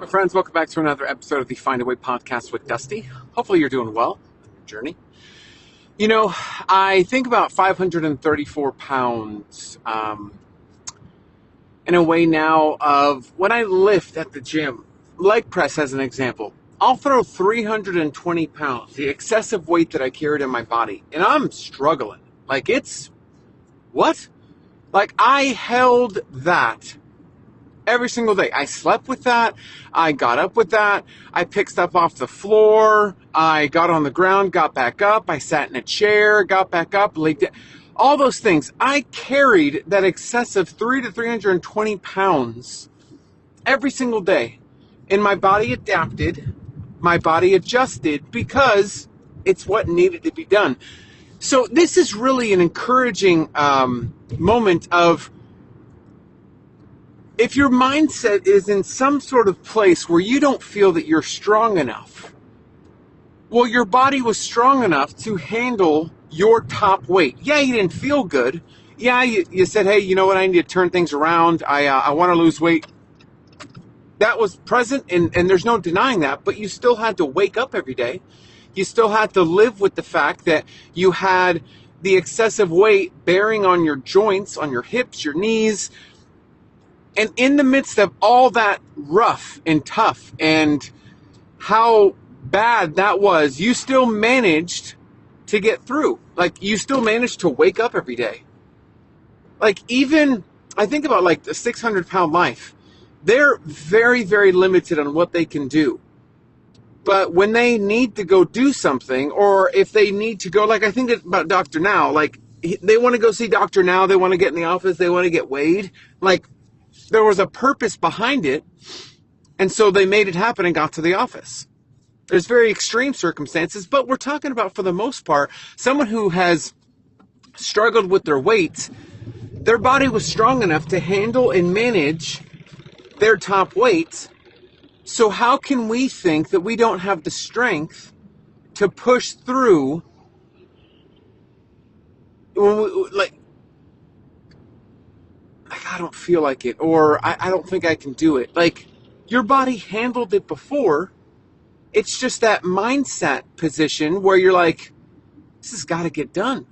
my friends? Welcome back to another episode of the Find a Way podcast with Dusty. Hopefully you're doing well on your journey. You know, I think about 534 pounds in a way now of when I lift at the gym, leg press as an example. I'll throw 320 pounds, the excessive weight that I carried in my body, and I'm struggling. Like what? Like I held that every single day. I slept with that. I got up with that. I picked stuff off the floor. I got on the ground, got back up. I sat in a chair, got back up, laid down. All those things. I carried that excessive 320 pounds every single day. And my body adapted. My body adjusted because it's what needed to be done. So this is really an encouraging moment of, if your mindset is in some sort of place where you don't feel that you're strong enough, well, your body was strong enough to handle your top weight. Yeah, you didn't feel good. Yeah, you said, hey, you know what? I need to turn things around. I want to lose weight. That was present, and there's no denying that, but you still had to wake up every day. You still had to live with the fact that you had the excessive weight bearing on your joints, on your hips, your knees. And in the midst of all that rough and tough and how bad that was, you still managed to get through. Like, you still managed to wake up every day. Like, even, I think about like the 600-pound life. They're very, very limited on what they can do. But when they need to go do something, or if they need to go, like I think about Dr. Now, like they want to go see Dr. Now, they want to get in the office, they want to get weighed. Like, there was a purpose behind it, and so they made it happen and got to the office. There's very extreme circumstances, but we're talking about, for the most part, someone who has struggled with their weight. Their body was strong enough to handle and manage their top weight. So how can we think that we don't have the strength to push through when we, I don't feel like it, or I don't think I can do it. Like, your body handled it before. It's just that mindset position where you're like, this has got to get done.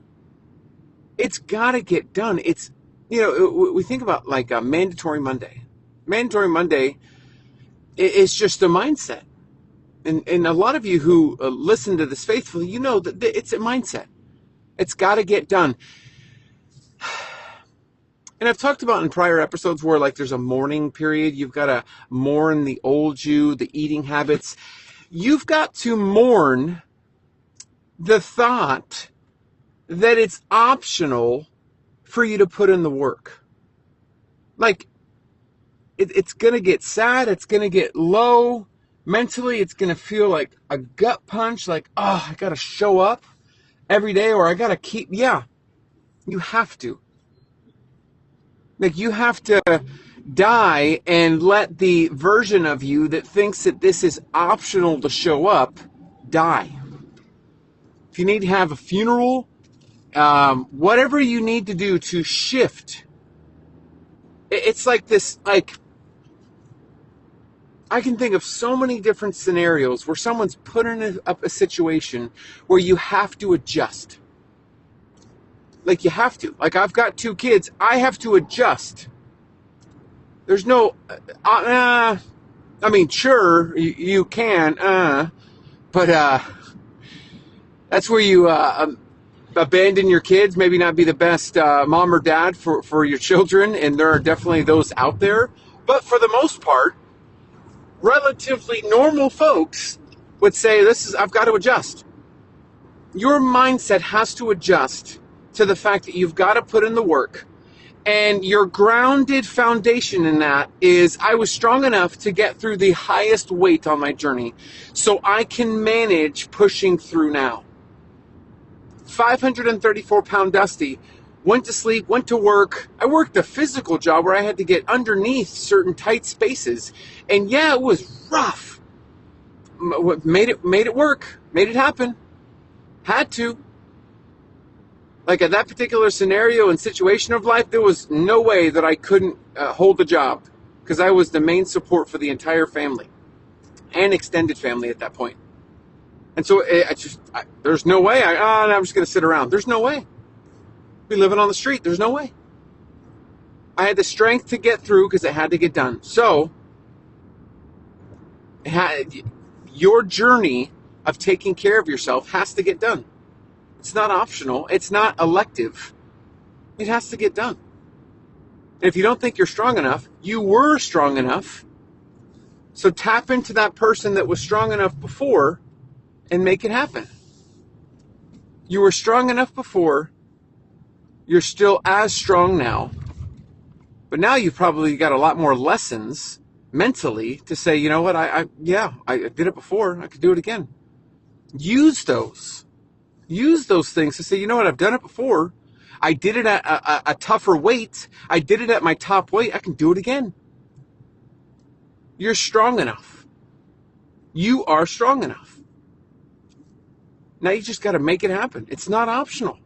It's got to get done. It's, we think about like a mandatory Monday. Mandatory Monday is just a mindset. And a lot of you who listen to this faithfully, you know that it's a mindset. It's got to get done. And I've talked about in prior episodes where like there's a mourning period. You've got to mourn the old you, the eating habits. You've got to mourn the thought that it's optional for you to put in the work. Like, it's going to get sad. It's going to get low. Mentally, it's going to feel like a gut punch. Like, oh, I got to show up every day, or I got to keep. Yeah, you have to. Like, you have to die and let the version of you that thinks that this is optional to show up die. If you need to have a funeral, whatever you need to do to shift, it's like this, like, I can think of so many different scenarios where someone's put in a situation where you have to adjust. Like, you have to. Like, I've got 2 kids. I have to adjust. There's no, I mean, sure, you can, but that's where you abandon your kids, maybe not be the best mom or dad for your children, and there are definitely those out there. But for the most part, relatively normal folks would say, I've got to adjust. Your mindset has to adjust to the fact that you've got to put in the work. And your grounded foundation in that is, I was strong enough to get through the highest weight on my journey, so I can manage pushing through now. 534-pound Dusty went to sleep, went to work. I worked a physical job where I had to get underneath certain tight spaces. And yeah, it was rough. Made it work, made it happen. Had to. Like, at that particular scenario and situation of life, there was no way that I couldn't hold the job, because I was the main support for the entire family. and extended family at that point. And so there's no way. I'm just going to sit around. There's no way. Be living on the street. There's no way. I had the strength to get through because it had to get done. So your journey of taking care of yourself has to get done. It's not optional. It's not elective. It has to get done. And if you don't think you're strong enough, you were strong enough. So tap into that person that was strong enough before and make it happen. You were strong enough before. You're still as strong now. But now you've probably got a lot more lessons mentally to say, you know what, I did it before. I could do it again. Use those. Use those things to say, you know what, I've done it before. I did it at a tougher weight. I did it at my top weight. I can do it again. You're strong enough. You are strong enough. Now you just got to make it happen. It's not optional.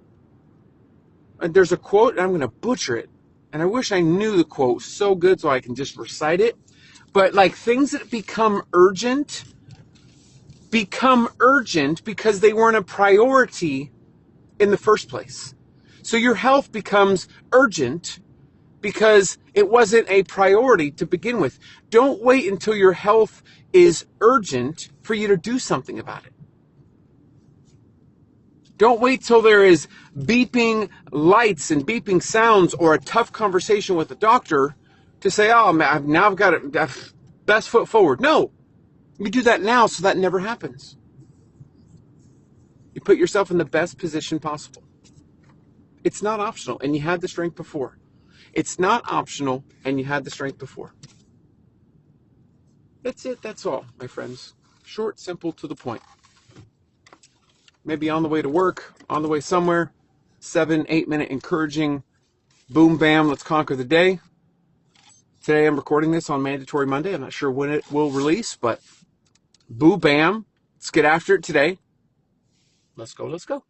And there's a quote, and I'm going to butcher it. And I wish I knew the quote so good so I can just recite it. But like things that become urgent because they weren't a priority in the first place. So your health becomes urgent because it wasn't a priority to begin with. Don't wait until your health is urgent for you to do something about it. Don't wait till there is beeping lights and beeping sounds or a tough conversation with the doctor to say, oh, now I've got it, best foot forward. No, you do that now so that never happens. You put yourself in the best position possible. It's not optional, and you had the strength before. It's not optional, and you had the strength before. That's it. That's all, my friends. Short, simple, to the point. Maybe on the way to work, on the way somewhere, 7-8 minute encouraging, boom, bam, let's conquer the day. Today I'm recording this on Mandatory Monday. I'm not sure when it will release, but boo, bam, let's get after it today. Let's go, let's go.